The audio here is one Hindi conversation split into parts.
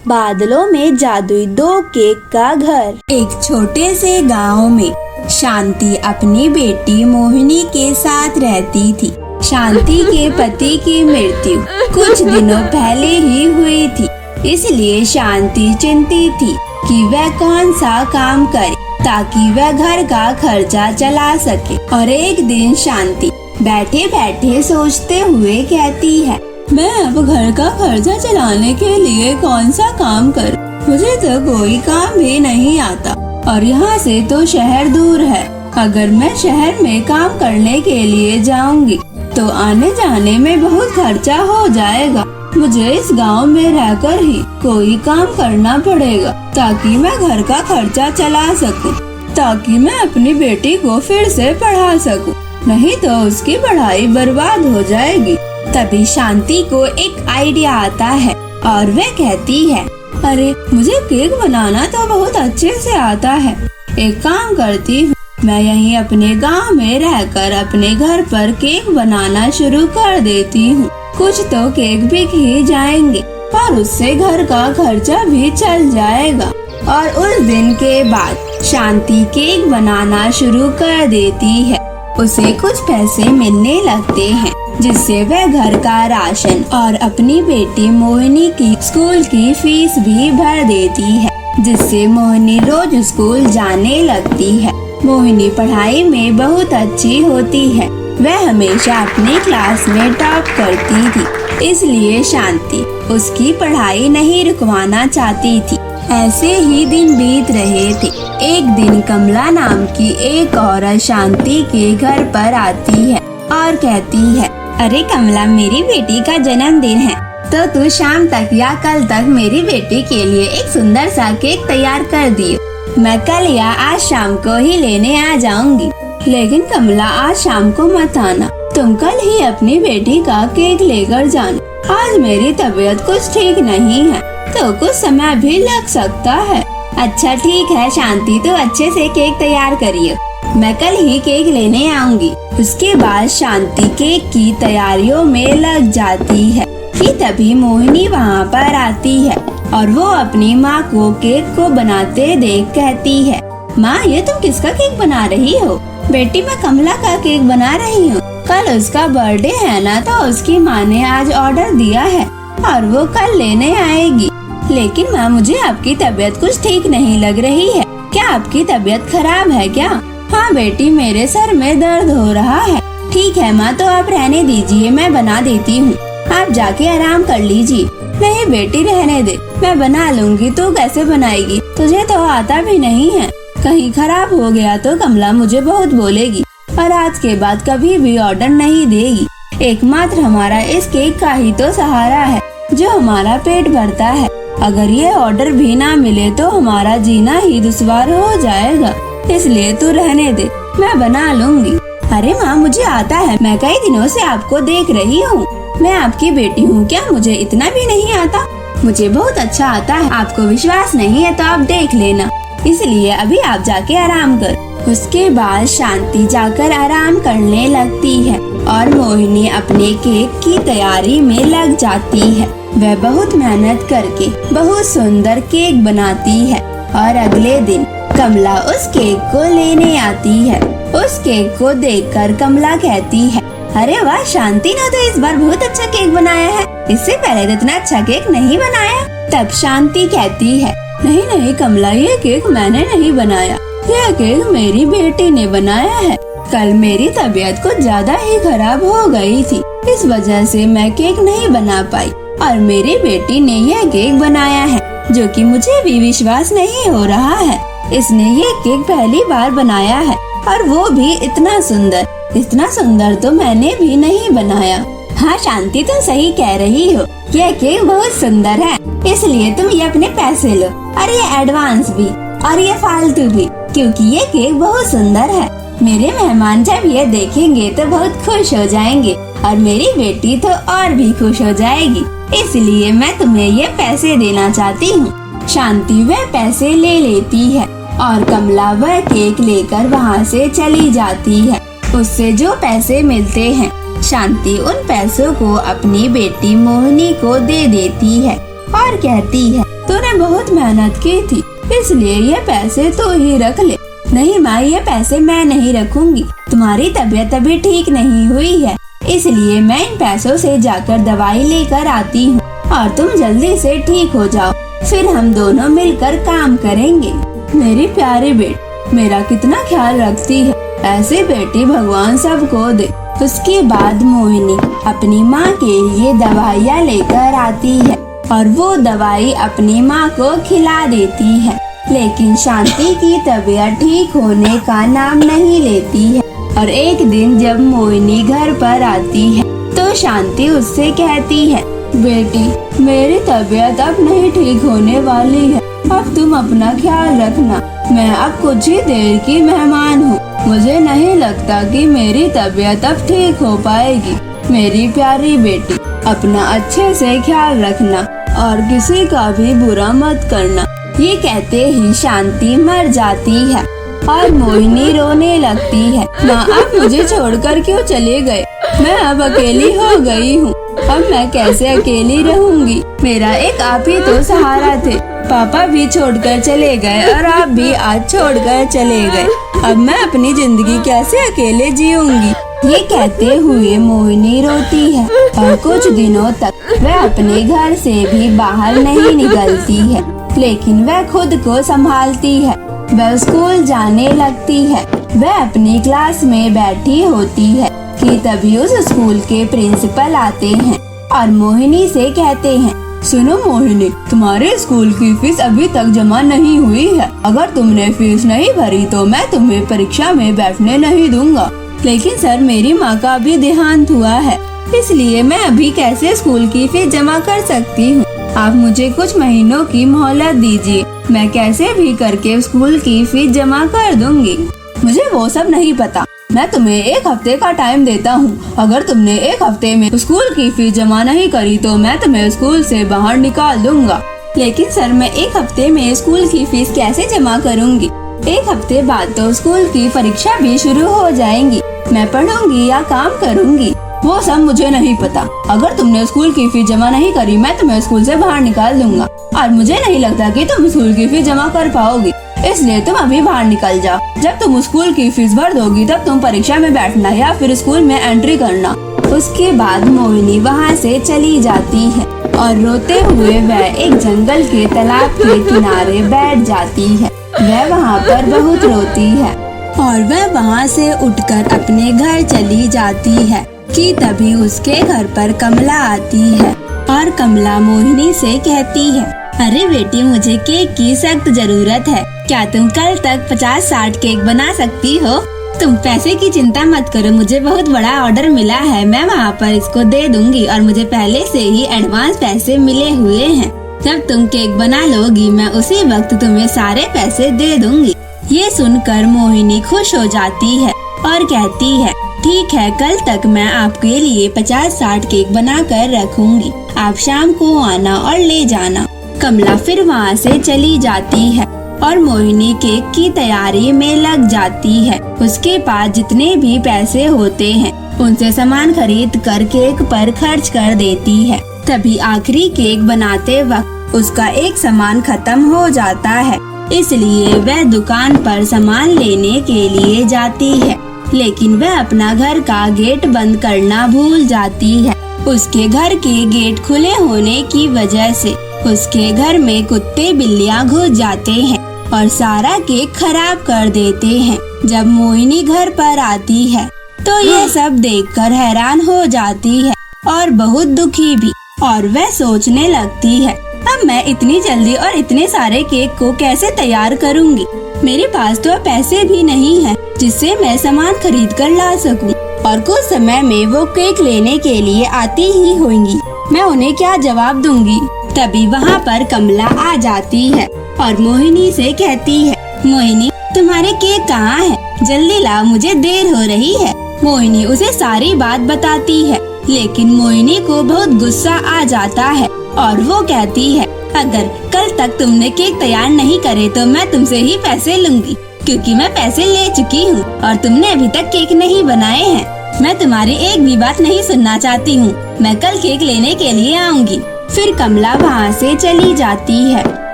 बादलों में जादुई 2 केक का घर। एक छोटे से गांव में शांति अपनी बेटी मोहिनी के साथ रहती थी। शांति के पति की मृत्यु कुछ दिनों पहले ही हुई थी, इसलिए शांति चिंतित थी कि वह कौन सा काम करे ताकि वह घर का खर्चा चला सके। और एक दिन शांति बैठे बैठे सोचते हुए कहती है, मैं अब घर का खर्चा चलाने के लिए कौन सा काम करूं? मुझे तो कोई काम भी नहीं आता और यहाँ से तो शहर दूर है। अगर मैं शहर में काम करने के लिए जाऊंगी तो आने जाने में बहुत खर्चा हो जाएगा। मुझे इस गांव में रहकर ही कोई काम करना पड़ेगा ताकि मैं घर का खर्चा चला सकूं, ताकि मैं अपनी बेटी को फिर से पढ़ा सकूं, नहीं तो उसकी पढ़ाई बर्बाद हो जाएगी। तभी शांति को एक आइडिया आता है और वह कहती है, अरे मुझे केक बनाना तो बहुत अच्छे से आता है। एक काम करती हूँ, मैं यहीं अपने गांव में रहकर अपने घर पर केक बनाना शुरू कर देती हूँ। कुछ तो केक बिक ही जाएंगे और उससे घर का खर्चा भी चल जाएगा। और उस दिन के बाद शांति केक बनाना शुरू कर देती है। उसे कुछ पैसे मिलने लगते हैं जिससे वह घर का राशन और अपनी बेटी मोहिनी की स्कूल की फीस भी भर देती है, जिससे मोहिनी रोज स्कूल जाने लगती है। मोहिनी पढ़ाई में बहुत अच्छी होती है। वह हमेशा अपनी क्लास में टॉप करती थी, इसलिए शांति उसकी पढ़ाई नहीं रुकवाना चाहती थी। ऐसे ही दिन बीत रहे थे। एक दिन कमला नाम की एक औरत शांति के घर पर आती है और कहती है, अरे कमला, मेरी बेटी का जन्मदिन है तो तू शाम तक या कल तक मेरी बेटी के लिए एक सुंदर सा केक तैयार कर दियो। मैं कल या आज शाम को ही लेने आ जाऊंगी। लेकिन कमला, आज शाम को मत आना, तुम कल ही अपनी बेटी का केक लेकर जाना। आज मेरी तबीयत कुछ ठीक नहीं है तो कुछ समय भी लग सकता है। अच्छा ठीक है शांति, तो अच्छे से केक तैयार करिए, मैं कल ही केक लेने आऊंगी। उसके बाद शांति केक की तैयारियों में लग जाती है कि तभी मोहिनी वहाँ पर आती है और वो अपनी माँ को केक को बनाते देख कहती है, माँ ये तुम किसका केक बना रही हो? बेटी, मैं कमला का केक बना रही हूँ। कल उसका बर्थडे है ना, तो उसकी माँ ने आज ऑर्डर दिया है और वो कल लेने आएगी। लेकिन माँ, मुझे आपकी तबीयत कुछ ठीक नहीं लग रही है। क्या आपकी तबीयत खराब है क्या? हाँ बेटी, मेरे सर में दर्द हो रहा है। ठीक है माँ, तो आप रहने दीजिए, मैं बना देती हूँ, आप जाके आराम कर लीजिए। नहीं बेटी, रहने दे, मैं बना लूंगी। तू कैसे बनाएगी? तुझे तो आता भी नहीं है। कहीं खराब हो गया तो कमला मुझे बहुत बोलेगी और आज के बाद कभी भी ऑर्डर नहीं देगी। एकमात्र हमारा इस केक का ही तो सहारा है जो हमारा पेट भरता है। अगर ये ऑर्डर भी ना मिले तो हमारा जीना ही दुश्वार हो जाएगा। इसलिए तू रहने दे, मैं बना लूंगी। अरे माँ, मुझे आता है, मैं कई दिनों से आपको देख रही हूँ। मैं आपकी बेटी हूँ क्या? मुझे इतना भी नहीं आता? मुझे बहुत अच्छा आता है। आपको विश्वास नहीं है तो आप देख लेना। इसलिए अभी आप जाके आराम कर। उसके बाद शांति जाकर आराम करने लगती है और मोहिनी अपने केक की तैयारी में लग जाती है। वह बहुत मेहनत करके बहुत सुंदर केक बनाती है और अगले दिन कमला उस केक को लेने आती है। उस केक को देखकर कमला कहती है, अरे वाह, शांति ने तो इस बार बहुत अच्छा केक बनाया है। इससे पहले तो इतना अच्छा केक नहीं बनाया। तब शांति कहती है, नहीं नहीं कमला, ये केक मैंने नहीं बनाया, यह केक मेरी बेटी ने बनाया है। कल मेरी तबीयत कुछ ज्यादा ही खराब हो गई थी, इस वजह से मैं केक नहीं बना पाई और मेरी बेटी ने यह केक बनाया है, जो कि मुझे भी विश्वास नहीं हो रहा है। इसने ये केक पहली बार बनाया है और वो भी इतना सुंदर तो मैंने भी नहीं बनाया। हाँ शांति, तुम सही कह रही हो, यह केक बहुत सुंदर है, इसलिए तुम ये अपने पैसे लो और ये एडवांस भी और ये फालतू भी, क्योंकि ये केक बहुत सुंदर है। मेरे मेहमान जब ये देखेंगे तो बहुत खुश हो जाएंगे और मेरी बेटी तो और भी खुश हो जाएगी, इसलिए मैं तुम्हें ये पैसे देना चाहती हूँ। शांति वह पैसे ले लेती है और कमला वह केक लेकर वहाँ से चली जाती है। उससे जो पैसे मिलते हैं शांति उन पैसों को अपनी बेटी मोहिनी को दे देती है और कहती है, तूने बहुत मेहनत की थी, इसलिए ये पैसे तू ही रख ले। नहीं माँ, ये पैसे मैं नहीं रखूंगी, तुम्हारी तबीयत अभी ठीक नहीं हुई है, इसलिए मैं इन पैसों से जाकर दवाई लेकर आती हूँ और तुम जल्दी से ठीक हो जाओ, फिर हम दोनों मिलकर काम करेंगे। मेरी प्यारी बेटी मेरा कितना ख्याल रखती है, ऐसी बेटी भगवान सबको दे। उसके बाद मोहिनी अपनी माँ के लिए दवाइयाँ लेकर आती है और वो दवाई अपनी माँ को खिला देती है, लेकिन शांति की तबीयत ठीक होने का नाम नहीं लेती है। और एक दिन जब मोहिनी घर पर आती है तो शांति उससे कहती है, बेटी मेरी तबीयत अब नहीं ठीक होने वाली है, अब तुम अपना ख्याल रखना, मैं अब कुछ ही देर की मेहमान हूँ, मुझे नहीं लगता कि मेरी तबीयत अब ठीक हो पाएगी। मेरी प्यारी बेटी अपना अच्छे से ख्याल रखना और किसी का भी बुरा मत करना। ये कहते ही शांति मर जाती है और मोहिनी रोने लगती है, माँ आप मुझे छोड़कर क्यों चले गए, मैं अब अकेली हो गई हूँ, अब मैं कैसे अकेली रहूंगी, मेरा एक आप ही तो सहारा थे, पापा भी छोड़कर चले गए और आप भी आज छोड़कर चले गए, अब मैं अपनी जिंदगी कैसे अकेले जीऊंगी। ये कहते हुए मोहिनी रोती है और कुछ दिनों तक वह अपने घर से भी बाहर नहीं निकलती है, लेकिन वह खुद को संभालती है। वह स्कूल जाने लगती है। वह अपनी क्लास में बैठी होती है कि तभी उस स्कूल के प्रिंसिपल आते हैं और मोहिनी से कहते हैं, सुनो मोहिनी, तुम्हारे स्कूल की फीस अभी तक जमा नहीं हुई है, अगर तुमने फीस नहीं भरी तो मैं तुम्हें परीक्षा में बैठने नहीं दूंगा। लेकिन सर मेरी माँ का अभी देहांत हुआ है, इसलिए मैं अभी कैसे स्कूल की फीस जमा कर सकती हूँ, आप मुझे कुछ महीनों की मोहलत दीजिए, मैं कैसे भी करके स्कूल की फीस जमा कर दूंगी। मुझे वो सब नहीं पता, मैं तुम्हें 1 हफ्ते का टाइम देता हूँ, अगर तुमने 1 हफ्ते में स्कूल की फीस जमा नहीं करी तो मैं तुम्हें स्कूल से बाहर निकाल दूंगा। लेकिन सर मैं 1 हफ्ते में स्कूल की फीस कैसे जमा करूँगी, 1 हफ्ते बाद तो स्कूल की परीक्षा भी शुरू हो जाएंगी, मैं पढ़ूंगी या काम करूँगी, वो सब मुझे नहीं पता, अगर तुमने स्कूल की फीस जमा नहीं करी मैं तुम्हें स्कूल से बाहर निकाल दूंगा और मुझे नहीं लगता कि तुम स्कूल की फीस जमा कर पाओगी, इसलिए तुम अभी बाहर निकल जाओ, जब तुम स्कूल की फीस भर दोगी तब तुम परीक्षा में बैठना या फिर स्कूल में एंट्री करना। उसके बाद मोहिनी वहाँ से चली जाती है और रोते हुए वह एक जंगल के तालाब के किनारे बैठ जाती है। वह वहाँ पर बहुत रोती है और वह वहाँ से उठकर अपने घर चली जाती है कि तभी उसके घर पर कमला आती है और कमला मोहिनी से कहती है, अरे बेटी मुझे केक की सख्त जरूरत है, क्या तुम कल तक 50-60 केक बना सकती हो? तुम पैसे की चिंता मत करो, मुझे बहुत बड़ा ऑर्डर मिला है, मैं वहाँ पर इसको दे दूंगी और मुझे पहले से ही एडवांस पैसे मिले हुए हैं, जब तुम केक बना लोगी मैं उसी वक्त तुम्हें सारे पैसे दे दूंगी। ये सुनकर मोहिनी खुश हो जाती है और कहती है, ठीक है, कल तक मैं आपके लिए 50-60 केक बना कर रखूंगी, आप शाम को आना और ले जाना। कमला फिर वहाँ से चली जाती है और मोहिनी केक की तैयारी में लग जाती है। उसके पास जितने भी पैसे होते हैं उनसे सामान खरीद कर केक पर खर्च कर देती है। तभी आखिरी केक बनाते वक्त उसका एक सामान खत्म हो जाता है, इसलिए वह दुकान पर सामान लेने के लिए जाती है, लेकिन वह अपना घर का गेट बंद करना भूल जाती है। उसके घर के गेट खुले होने की वजह से उसके घर में कुत्ते बिल्लियाँ घुस जाते हैं और सारा केक खराब कर देते हैं। जब मोहिनी घर पर आती है तो यह सब देखकर हैरान हो जाती है और बहुत दुखी भी, और वह सोचने लगती है, अब मैं इतनी जल्दी और इतने सारे केक को कैसे तैयार करूँगी, मेरे पास तो पैसे भी नहीं है जिससे मैं सामान खरीद कर ला सकूं, और कुछ समय में वो केक लेने के लिए आती ही होंगी, मैं उन्हें क्या जवाब दूंगी। तभी वहाँ पर कमला आ जाती है और मोहिनी से कहती है, मोहिनी तुम्हारे केक कहाँ हैं? जल्दी लाओ, मुझे देर हो रही है। मोहिनी उसे सारी बात बताती है, लेकिन मोहिनी को बहुत गुस्सा आ जाता है और वो कहती है, अगर कल तक तुमने केक तैयार नहीं करे तो मैं तुमसे ही पैसे लूंगी, क्योंकि मैं पैसे ले चुकी हूँ और तुमने अभी तक केक नहीं बनाए हैं। मैं तुम्हारी एक भी बात नहीं सुनना चाहती हूँ, मैं कल केक लेने के लिए आऊँगी। फिर कमला वहाँ से चली जाती है।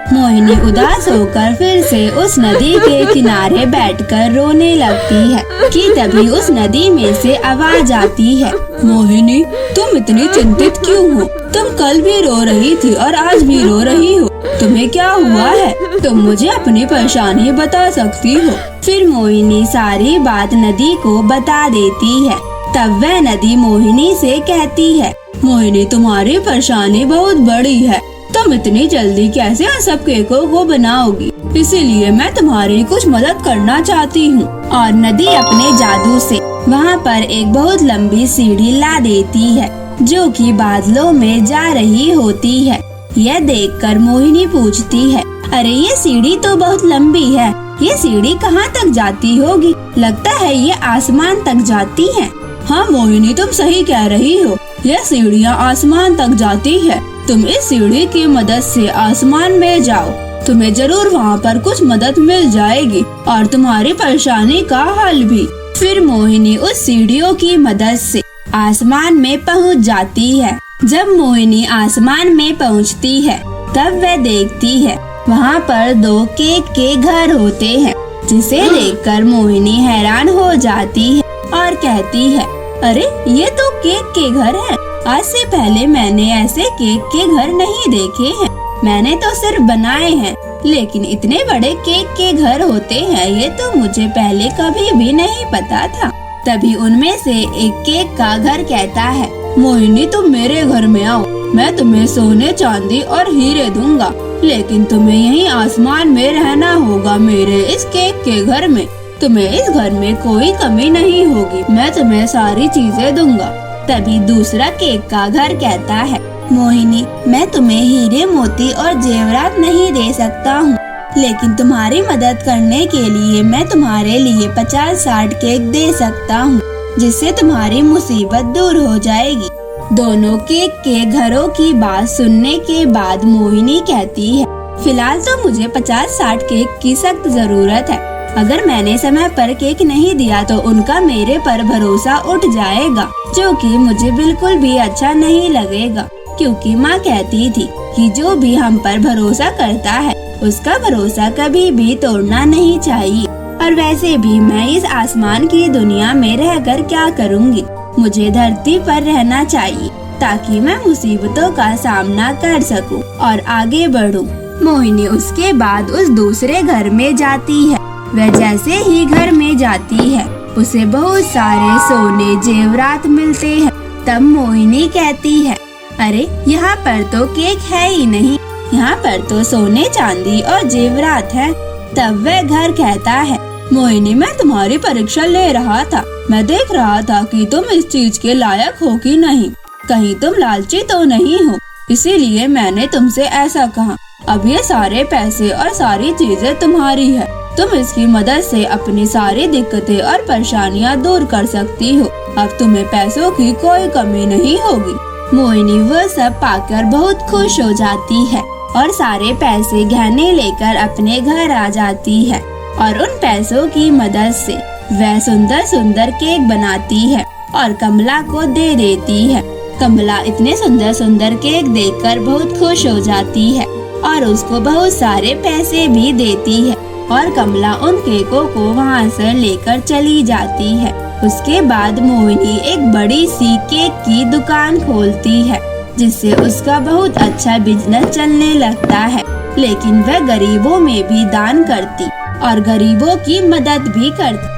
मोहिनी उदास होकर फिर से उस नदी के किनारे बैठकर रोने लगती है कि तभी उस नदी में से आवाज आती है, मोहिनी तुम इतनी चिंतित क्यों हो? तुम कल भी रो रही थी और आज भी रो रही हो। तुम्हें क्या हुआ है? तुम मुझे अपनी परेशानी बता सकती हो। फिर मोहिनी सारी बात नदी को बता देती है। तब वह नदी मोहिनी से कहती है, मोहिनी तुम्हारी परेशानी बहुत बड़ी है। तुम इतनी जल्दी कैसे इन सब केकों को बनाओगी? इसीलिए मैं तुम्हारी कुछ मदद करना चाहती हूँ। और नदी अपने जादू से वहाँ पर एक बहुत लंबी सीढ़ी ला देती है जो कि बादलों में जा रही होती है। यह देखकर मोहिनी पूछती है, अरे ये सीढ़ी तो बहुत लंबी है, ये सीढ़ी कहाँ तक जाती होगी? लगता है ये आसमान तक जाती है। हाँ मोहिनी तुम सही कह रही हो, यह सीढ़ियाँ आसमान तक जाती है। तुम इस सीढ़ी की मदद से आसमान में जाओ, तुम्हें जरूर वहाँ पर कुछ मदद मिल जाएगी और तुम्हारी परेशानी का हल भी। फिर मोहिनी उस सीढ़ियों की मदद से आसमान में पहुँच जाती है। जब मोहिनी आसमान में पहुँचती है तब वह देखती है वहाँ पर 2 केक के घर होते हैं, जिसे देखकर मोहिनी हैरान हो जाती है और कहती है, अरे ये तो केक के घर हैं। आज से पहले मैंने ऐसे केक के घर नहीं देखे हैं। मैंने तो सिर्फ बनाए हैं, लेकिन इतने बड़े केक के घर होते हैं ये तो मुझे पहले कभी भी नहीं पता था। तभी उनमें से एक केक का घर कहता है, मोहिनी तुम मेरे घर में आओ, मैं तुम्हें सोने चांदी और हीरे दूंगा, लेकिन तुम्हें यहीं आसमान में रहना होगा मेरे इस केक के घर में। तुम्हें इस घर में कोई कमी नहीं होगी, मैं तुम्हें सारी चीजें दूंगा। तभी दूसरा केक का घर कहता है, मोहिनी मैं तुम्हें हीरे मोती और जेवरात नहीं दे सकता हूँ, लेकिन तुम्हारी मदद करने के लिए मैं तुम्हारे लिए 50-60 केक दे सकता हूँ, जिससे तुम्हारी मुसीबत दूर हो जाएगी। दोनों केक के घरों की बात सुनने के बाद मोहिनी कहती है, फिलहाल तो मुझे 50-60 केक की सख्त जरूरत है। अगर मैंने समय पर केक नहीं दिया तो उनका मेरे पर भरोसा उठ जाएगा, जो कि मुझे बिल्कुल भी अच्छा नहीं लगेगा, क्योंकि माँ कहती थी कि जो भी हम पर भरोसा करता है उसका भरोसा कभी भी तोड़ना नहीं चाहिए। और वैसे भी मैं इस आसमान की दुनिया में रहकर क्या करूँगी? मुझे धरती पर रहना चाहिए ताकि मैं मुसीबतों का सामना कर सकूं और आगे बढ़ूं। मोहिनी उसके बाद उस दूसरे घर में जाती है। वह जैसे ही घर में जाती है उसे बहुत सारे सोने जेवरात मिलते हैं। तब मोहिनी कहती है, अरे यहाँ पर तो केक है ही नहीं, यहाँ पर तो सोने चांदी और जेवरात है। तब वह घर कहता है, मोहिनी मैं तुम्हारी परीक्षा ले रहा था, मैं देख रहा था कि तुम इस चीज के लायक हो कि नहीं, कहीं तुम लालची तो नहीं हो, इसीलिए मैंने तुमसे ऐसा कहा। अब ये सारे पैसे और सारी चीजें तुम्हारी है, तुम इसकी मदद से अपनी सारी दिक्कतें और परेशानियां दूर कर सकती हो। अब तुम्हें पैसों की कोई कमी नहीं होगी। मोहिनी वह सब पाकर बहुत खुश हो जाती है और सारे पैसे गहने लेकर अपने घर आ जाती है और उन पैसों की मदद से वह सुंदर सुंदर केक बनाती है और कमला को दे देती है। कमला इतने सुंदर सुंदर केक देखकर बहुत खुश हो जाती है और उसको बहुत सारे पैसे भी देती है और कमला उन केकों को वहाँ से लेकर चली जाती है। उसके बाद मोहिनी एक बड़ी सी केक की दुकान खोलती है, जिससे उसका बहुत अच्छा बिजनेस चलने लगता है। लेकिन वह गरीबों में भी दान करती और गरीबों की मदद भी करती।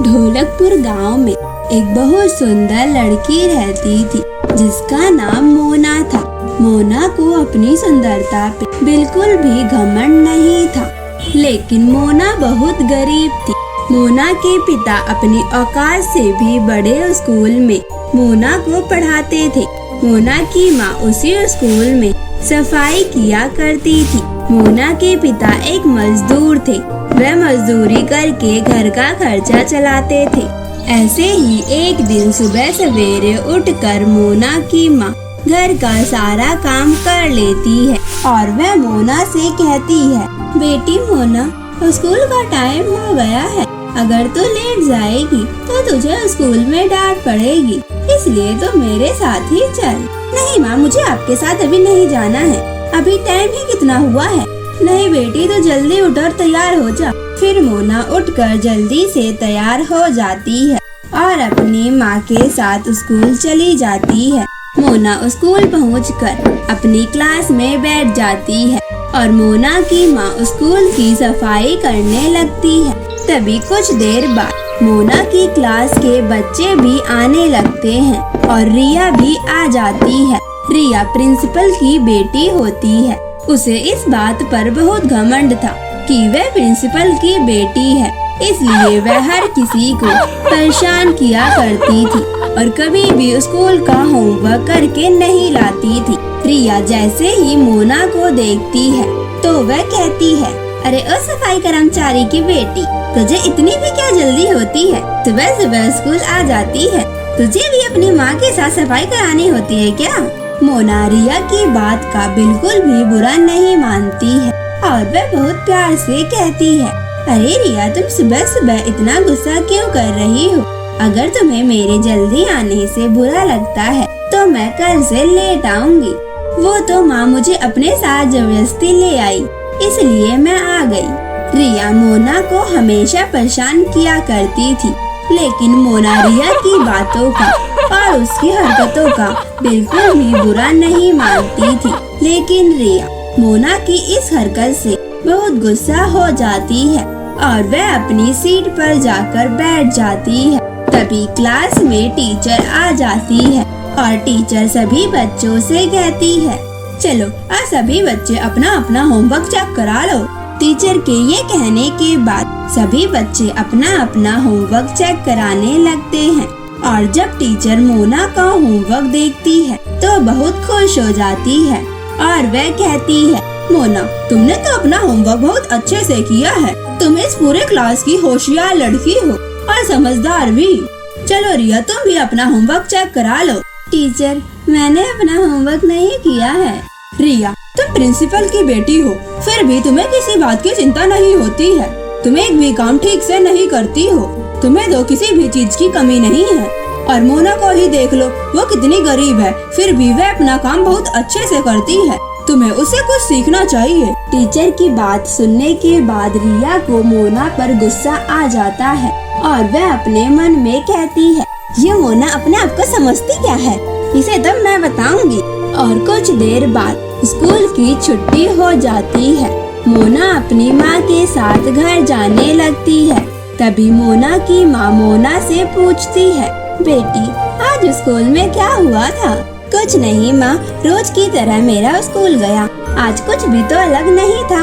ढोलकपुर गांव में एक बहुत सुंदर लड़की रहती थी जिसका नाम मोना था। मोना को अपनी सुंदरता पे बिल्कुल भी घमंड नहीं था, लेकिन मोना बहुत गरीब थी। मोना के पिता अपनी औकात से भी बड़े स्कूल में मोना को पढ़ाते थे। मोना की माँ उसी स्कूल में सफाई किया करती थी। मोना के पिता एक मजदूर थे, वह मजदूरी करके घर का खर्चा चलाते थे। ऐसे ही एक दिन सुबह सवेरे उठकर मोना की माँ घर का सारा काम कर लेती है और वह मोना से कहती है, बेटी मोना स्कूल का टाइम हो गया है, अगर तू लेट जाएगी तो तुझे स्कूल में डांट पड़ेगी, इसलिए तो मेरे साथ ही चल। नहीं माँ, मुझे आपके साथ अभी नहीं जाना है, अभी टाइम ही कितना हुआ है। नहीं बेटी, तो जल्दी उठ और तैयार हो जा। फिर मोना उठकर जल्दी से तैयार हो जाती है और अपनी माँ के साथ स्कूल चली जाती है। मोना स्कूल पहुंचकर अपनी क्लास में बैठ जाती है और मोना की माँ स्कूल की सफाई करने लगती है। तभी कुछ देर बाद मोना की क्लास के बच्चे भी आने लगते हैं और रिया भी आ जाती है। रिया प्रिंसिपल की बेटी होती है। उसे इस बात पर बहुत घमंड था कि वह प्रिंसिपल की बेटी है, इसलिए वह हर किसी को परेशान किया करती थी और कभी भी स्कूल का होमवर्क करके नहीं लाती थी। रिया जैसे ही मोना को देखती है तो वह कहती है, अरे ओ सफाई कर्मचारी की बेटी, तुझे इतनी भी क्या जल्दी होती है? सुबह सुबह स्कूल आ जाती है, तुझे भी अपनी माँ के साथ सफाई करानी होती है क्या? मोना रिया की बात का बिल्कुल भी बुरा नहीं मानती है और वह बहुत प्यार से कहती है, अरे रिया, तुम सुबह सुबह इतना गुस्सा क्यों कर रही हो? अगर तुम्हें मेरे जल्दी आने से बुरा लगता है तो मैं कल से लेट आऊंगी। वो तो माँ मुझे अपने साथ जबरदस्ती ले आई, इसलिए मैं आ गई। रिया मोना को हमेशा परेशान किया करती थी, लेकिन मोना रिया की बातों का और उसकी हरकतों का बिल्कुल भी बुरा नहीं मानती थी। लेकिन रिया मोना की इस हरकत से बहुत गुस्सा हो जाती है और वह अपनी सीट पर जाकर बैठ जाती है। तभी क्लास में टीचर आ जाती है और टीचर सभी बच्चों से कहती है, चलो आज सभी बच्चे अपना अपना होमवर्क चेक करा लो। टीचर के ये कहने के बाद सभी बच्चे अपना अपना होमवर्क चेक कराने लगते हैं और जब टीचर मोना का होमवर्क देखती है तो बहुत खुश हो जाती है और वह कहती है, मोना, तुमने तो अपना होमवर्क बहुत अच्छे से किया है। तुम इस पूरे क्लास की होशियार लड़की हो और समझदार भी। चलो रिया, तुम भी अपना होमवर्क चेक करा लो। टीचर, मैंने अपना होमवर्क नहीं किया है। रिया, तुम प्रिंसिपल की बेटी हो, फिर भी तुम्हें किसी बात की चिंता नहीं होती है। तुम एक भी काम ठीक से नहीं करती हो, तुम्हें तो किसी भी चीज की कमी नहीं है। और मोना को ही देख लो, वो कितनी गरीब है, फिर भी वह अपना काम बहुत अच्छे से करती है। तुम्हें उसे कुछ सीखना चाहिए। टीचर की बात सुनने के बाद रिया को मोना पर गुस्सा आ जाता है और वह अपने मन में कहती है, ये मोना अपने आप को समझती क्या है, इसे तब मैं बताऊंगी। और कुछ देर बाद स्कूल की छुट्टी हो जाती है। मोना अपनी माँ के साथ घर जाने लगती है। तभी मोना की माँ मोना से पूछती है, बेटी, आज स्कूल में क्या हुआ था? कुछ नहीं माँ, रोज की तरह मेरा स्कूल गया, आज कुछ भी तो अलग नहीं था।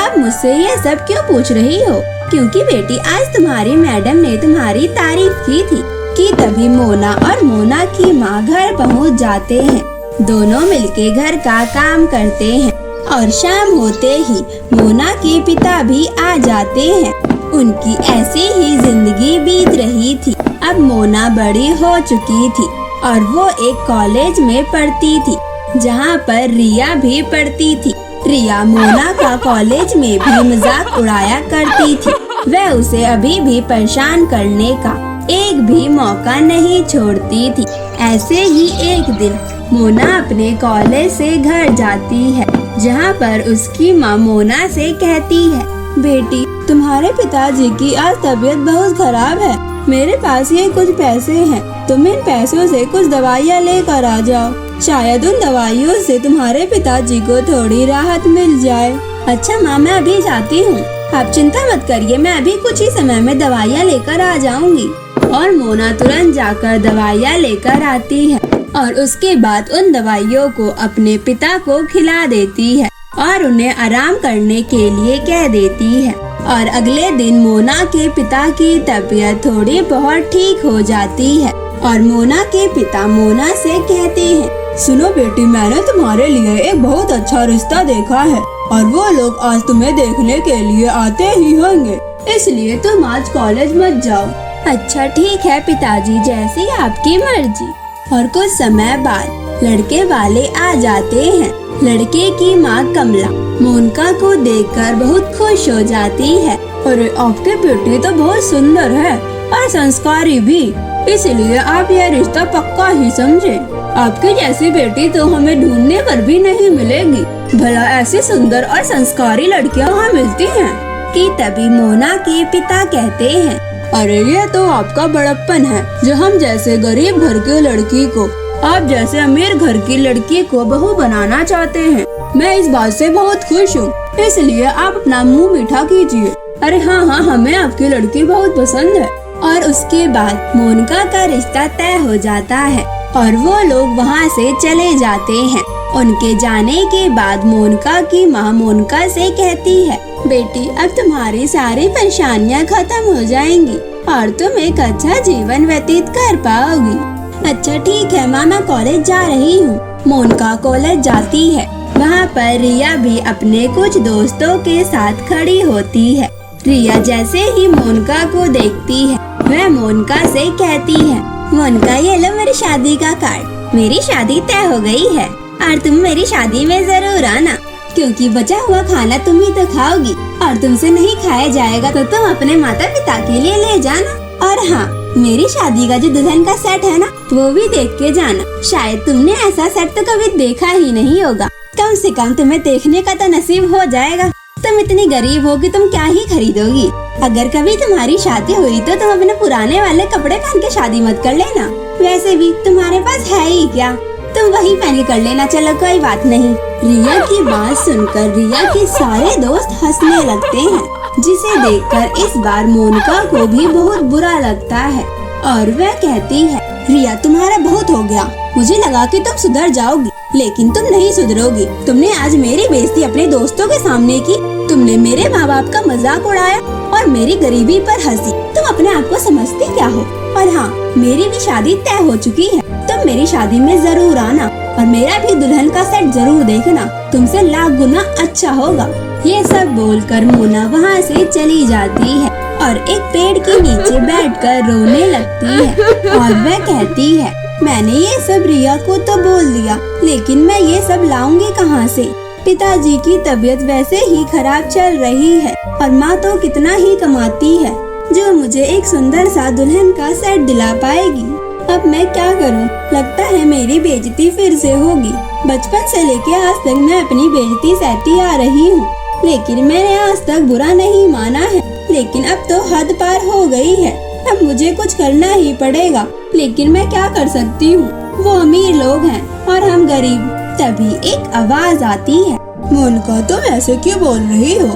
आप मुझसे ये सब क्यों पूछ रही हो? क्योंकि बेटी, आज तुम्हारी मैडम ने तुम्हारी तारीफ की थी। कि तभी मोना और मोना की माँ घर पहुँच जाते हैं। दोनों मिलके घर का काम करते हैं और शाम होते ही मोना के पिता भी आ जाते हैं। उनकी ऐसी ही जिंदगी बीत रही थी। अब मोना बड़ी हो चुकी थी और वो एक कॉलेज में पढ़ती थी, जहाँ पर रिया भी पढ़ती थी। रिया मोना का कॉलेज में भी मजाक उड़ाया करती थी। वह उसे अभी भी परेशान करने का एक भी मौका नहीं छोड़ती थी। ऐसे ही एक दिन मोना अपने कॉलेज से घर जाती है, जहाँ पर उसकी माँ मोना से कहती है, बेटी, तुम्हारे पिताजी की आज तबीयत बहुत खराब है। मेरे पास ये कुछ पैसे हैं, तुम इन पैसों से कुछ दवाइयाँ लेकर आ जाओ। शायद उन दवाइयों से तुम्हारे पिताजी को थोड़ी राहत मिल जाए। अच्छा माँ, मैं अभी जाती हूँ, आप चिंता मत करिए, मैं अभी कुछ ही समय में दवाइयाँ लेकर आ जाऊंगी। और मोना तुरंत जाकर दवाइयाँ लेकर आती है और उसके बाद उन दवाइयों को अपने पिता को खिला देती है और उन्हें आराम करने के लिए कह देती है। और अगले दिन मोना के पिता की तबीयत थोड़ी बहुत ठीक हो जाती है और मोना के पिता मोना से कहते हैं, सुनो बेटी, मैंने तुम्हारे लिए एक बहुत अच्छा रिश्ता देखा है और वो लोग आज तुम्हें देखने के लिए आते ही होंगे, इसलिए तुम आज कॉलेज मत जाओ। अच्छा ठीक है पिताजी, जैसी आपकी मर्जी। और कुछ समय बाद लड़के वाले आ जाते हैं। लड़के की माँ कमला मोनिका को देखकर बहुत खुश हो जाती है। अरे आपकी बेटी तो बहुत सुंदर है और संस्कारी भी, इसलिए आप यह रिश्ता पक्का ही समझे। आपकी जैसी बेटी तो हमें ढूंढने पर भी नहीं मिलेगी। भला ऐसी सुंदर और संस्कारी लड़कियां कहाँ मिलती हैं? कि तभी मोना के पिता कहते हैं, अरे ये तो आपका बड़प्पन है जो हम जैसे गरीब घर की लड़की को आप जैसे अमीर घर की लड़की को बहू बनाना चाहते हैं। मैं इस बात से बहुत खुश हूँ, इसलिए आप अपना मुंह मीठा कीजिए। अरे हाँ, हमें आपकी लड़की बहुत पसंद है। और उसके बाद मोनिका का रिश्ता तय हो जाता है और वो लोग वहाँ से चले जाते हैं। उनके जाने के बाद मोनिका की माँ मोनिका से कहती है, बेटी अब तुम्हारी सारी परेशानियाँ खत्म हो जाएंगी और तुम एक अच्छा जीवन व्यतीत कर पाओगी। अच्छा ठीक है माँ, मैं कॉलेज जा रही हूँ। मोनिका कॉलेज जाती है। वहाँ पर रिया भी अपने कुछ दोस्तों के साथ खड़ी होती है। रिया जैसे ही मोनिका को देखती है वह मोनिका से कहती है, मोनिका ये लो मेरी शादी का कार्ड। मेरी शादी तय हो गई है और तुम मेरी शादी में जरूर आना, क्योंकि बचा हुआ खाना तुम ही तो खाओगी और तुमसे नहीं खाया जाएगा तो तुम अपने माता पिता के लिए ले जाना। और हाँ, मेरी शादी का जो दुल्हन का सेट है ना, वो भी देख के जाना। शायद तुमने ऐसा सेट तो कभी देखा ही नहीं होगा, कम से कम तुम्हें देखने का तो नसीब हो जाएगा। तुम इतनी गरीब हो कि तुम क्या ही खरीदोगी। अगर कभी तुम्हारी शादी हुई तो तुम अपने पुराने वाले कपड़े पहन के शादी मत कर लेना। वैसे भी तुम्हारे पास है ही क्या, तुम वही पहन के कर लेना। चलो कोई बात नहीं। रिया की बात सुनकर रिया के सारे दोस्त हंसने लगते हैं, जिसे देखकर इस बार मोनिका को भी बहुत बुरा लगता है और वह कहती है, रिया तुम्हारा बहुत हो गया। मुझे लगा कि तुम सुधर जाओगी, लेकिन तुम नहीं सुधरोगी। तुमने आज मेरी बेइज्जती अपने दोस्तों के सामने की। तुमने मेरे माँ बाप का मजाक उड़ाया और मेरी गरीबी पर हंसी। तुम अपने आप को समझती क्या हो? और हाँ, मेरी भी शादी तय हो चुकी है। तुम मेरी शादी में जरूर आना और मेरा भी दुल्हन का सेट जरूर देखना, तुमसे लाख गुना अच्छा होगा। ये सब बोलकर मोना वहाँ से चली जाती है और एक पेड़ के नीचे बैठकर रोने लगती है और वह कहती है, मैंने ये सब रिया को तो बोल दिया, लेकिन मैं ये सब लाऊंगी कहाँ से? पिताजी की तबीयत वैसे ही खराब चल रही है और माँ तो कितना ही कमाती है जो मुझे एक सुंदर सा दुल्हन का सेट दिला पाएगी। अब मैं क्या करूँ? लगता है मेरी बेइज्जती फिर से होगी। बचपन से लेके आज तक मैं अपनी बेइज्जती सहती आ रही हूँ, लेकिन मैंने आज तक बुरा नहीं माना है। लेकिन अब तो हद पार हो गई है, अब मुझे कुछ करना ही पड़ेगा। लेकिन मैं क्या कर सकती हूँ? वो अमीर लोग हैं और हम गरीब। तभी एक आवाज आती है, मोनिका तुम ऐसे क्यों बोल रही हो?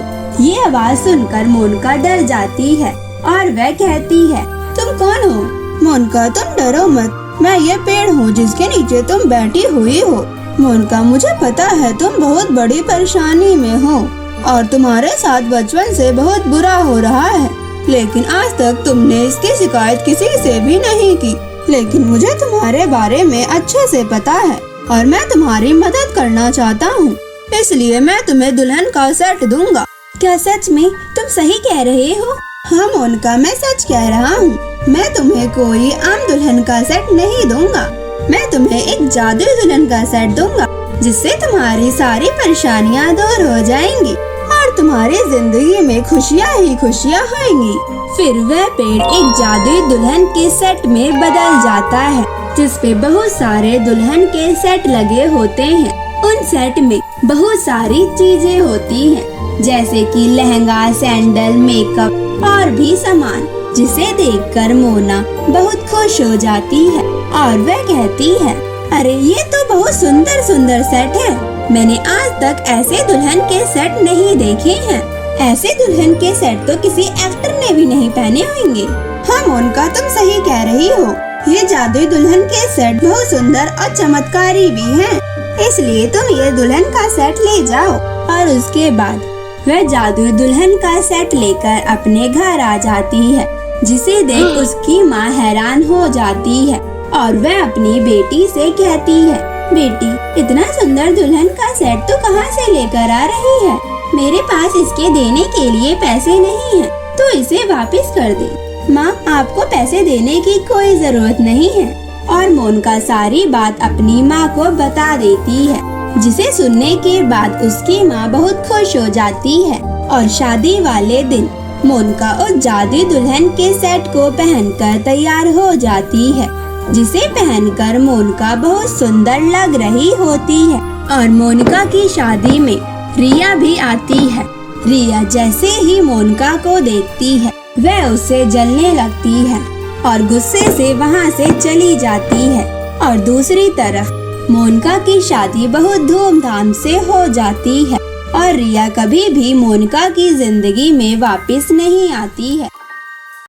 ये आवाज सुनकर मोनिका डर जाती है और वह कहती है, तुम कौन हो? मोनिका तुम डरो मत, मैं ये पेड़ हूँ जिसके नीचे तुम बैठी हुई हो। मोनिका मुझे पता है तुम बहुत बड़ी परेशानी में हो और तुम्हारे साथ बचपन से बहुत बुरा हो रहा है, लेकिन आज तक तुमने इसकी शिकायत किसी से भी नहीं की। लेकिन मुझे तुम्हारे बारे में अच्छे से पता है और मैं तुम्हारी मदद करना चाहता हूँ, इसलिए मैं तुम्हें दुल्हन का सेट दूंगा। क्या सच में? तुम सही कह रहे हो? हाँ मोनिका, मैं सच कह रहा हूँ। मैं तुम्हें कोई आम दुल्हन का सेट नहीं दूंगा, मैं तुम्हें एक जादुई दुल्हन का सेट दूंगा, जिससे तुम्हारी सारी परेशानियाँ दूर हो जाएंगी और तुम्हारी जिंदगी में खुशियाँ ही खुशियाँ होंगी। फिर वह पेड़ एक जादुई दुल्हन के सेट में बदल जाता है, जिसपे बहुत सारे दुल्हन के सेट लगे होते हैं। उन सेट में बहुत सारी चीजें होती हैं, जैसे कि लहंगा, सैंडल, मेकअप और भी सामान, जिसे देखकर मोना बहुत खुश हो जाती है और वह कहती है, अरे ये तो बहुत सुंदर सुंदर सेट है। मैंने आज तक ऐसे दुल्हन के सेट नहीं देखे हैं। ऐसे दुल्हन के सेट तो किसी एक्टर ने भी नहीं पहने होंगे। हाँ मोनिका, तुम सही कह रही हो। ये जादुई दुल्हन के सेट बहुत सुंदर और चमत्कारी भी हैं। इसलिए तुम ये दुल्हन का सेट ले जाओ। और उसके बाद वह जादुई दुल्हन का सेट लेकर अपने घर आ जाती है, जिसे देख उसकी माँ हैरान हो जाती है और वह अपनी बेटी से कहती है, बेटी इतना सुंदर दुल्हन का सेट तो कहाँ से लेकर आ रही है? मेरे पास इसके देने के लिए पैसे नहीं है, तो इसे वापस कर दे। माँ, आपको पैसे देने की कोई जरूरत नहीं है। और मोनिका सारी बात अपनी माँ को बता देती है, जिसे सुनने के बाद उसकी माँ बहुत खुश हो जाती है। और शादी वाले दिन मोनिका उस जादुई दुल्हन के सेट को पहनकर तैयार हो जाती है जिसे पहनकर मोनिका बहुत सुंदर लग रही होती है। और मोनिका की शादी में रिया भी आती है। रिया जैसे ही मोनिका को देखती है वह उससे जलने लगती है और गुस्से से वहाँ से चली जाती है। और दूसरी तरफ मोनिका की शादी बहुत धूमधाम से हो जाती है और रिया कभी भी मोनिका की जिंदगी में वापस नहीं आती है।